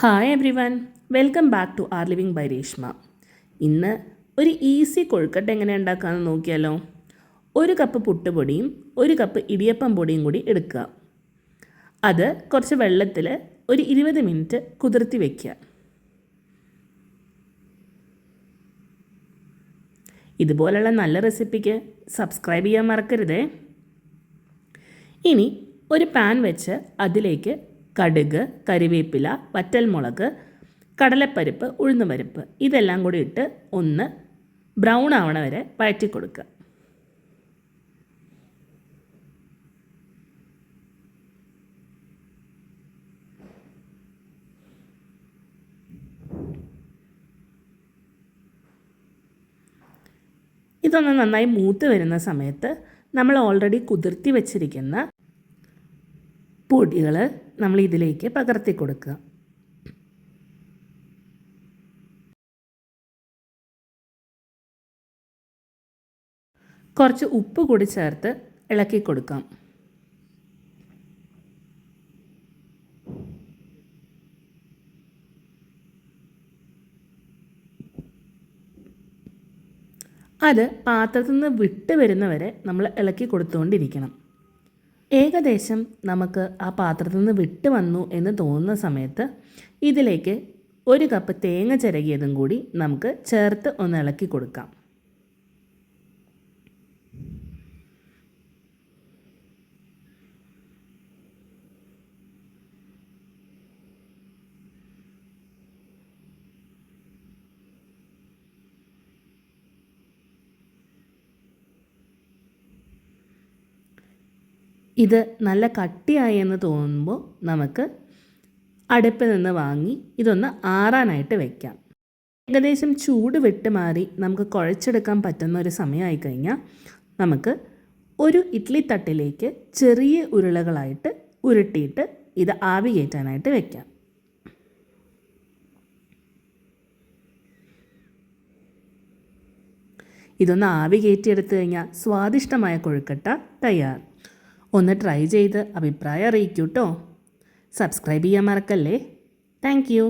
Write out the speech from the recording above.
Hi every one, welcome back to our living by Reshma. ഇന്ന് ഒരു easy കൊഴുക്കട്ട എങ്ങനെ ഉണ്ടാക്കാമെന്ന് നോക്കിയാലോ. 1 കപ്പ് പുട്ടുപൊടിയും 1 കപ്പ് ഇടിയപ്പം പൊടിയും കൂടി എടുക്കുക. അത് കുറച്ച് വെള്ളത്തിൽ ഒരു 20 മിനിറ്റ് കുതിർത്തി വയ്ക്കുക. ഇതുപോലുള്ള നല്ല റെസിപ്പിക്ക് സബ്സ്ക്രൈബ് ചെയ്യാൻ മറക്കരുതേ. ഇനി ഒരു പാൻ വെച്ച് അതിലേക്ക് കടുക്, കരിവേപ്പില, വറ്റൽമുളക്, കടലപ്പരിപ്പ്, ഉഴുന്നുപരിപ്പ് ഇതെല്ലാം കൂടി ഇട്ട് ഒന്ന് ബ്രൗൺ ആവണ വരെ വഴറ്റി കൊടുക്കുക. ഇതൊന്ന് നന്നായി മൂത്ത് വരുന്ന സമയത്ത് നമ്മൾ ഓൾറെഡി കുതിർത്തി വെച്ചിരിക്കുന്ന പൊടികൾ നമ്മൾ ഇതിലേക്ക് പകർത്തി കൊടുക്കുക. കുറച്ച് ഉപ്പ് കൂടി ചേർത്ത് ഇളക്കി കൊടുക്കാം. അത് പാത്രത്തിൽ നിന്ന് വിട്ട് വരുന്നവരെ നമ്മൾ ഇളക്കി കൊടുത്തുകൊണ്ടിരിക്കണം. ഏകദേശം നമുക്ക് ആ പാത്രത്തിൽ നിന്ന് വിട്ട് വന്നു എന്ന് തോന്നുന്ന സമയത്ത് ഇതിലേക്ക് 1 കപ്പ് തേങ്ങ ചിരകിയതും കൂടി നമുക്ക് ചേർത്ത് ഒന്ന് ഇളക്കി കൊടുക്കാം. ഇത് നല്ല കട്ടിയായി എന്ന് തോന്നുമ്പോൾ നമുക്ക് അടുപ്പിൽ നിന്ന് വാങ്ങി ഇതൊന്ന് ആറാനായിട്ട് വയ്ക്കാം. ഏകദേശം ചൂട് വിട്ട് മാറി നമുക്ക് കുഴച്ചെടുക്കാൻ പറ്റുന്ന ഒരു സമയമായി കഴിഞ്ഞാൽ നമുക്ക് ഒരു ഇഡ്ഡലി തട്ടിലേക്ക് ചെറിയ ഉരുളകളായിട്ട് ഉരുട്ടിയിട്ട് ഇത് ആവി കയറ്റാനായിട്ട് വയ്ക്കാം. ഇതൊന്ന് ആവി കയറ്റിയെടുത്തു കഴിഞ്ഞാൽ സ്വാദിഷ്ടമായ കൊഴുക്കട്ട തയ്യാർ. ഒന്ന് ട്രൈ ചെയ്ത് അഭിപ്രായം അറിയിക്കൂ കേട്ടോ. സബ്സ്ക്രൈബ് ചെയ്യാൻ മറക്കല്ലേ. Thank you.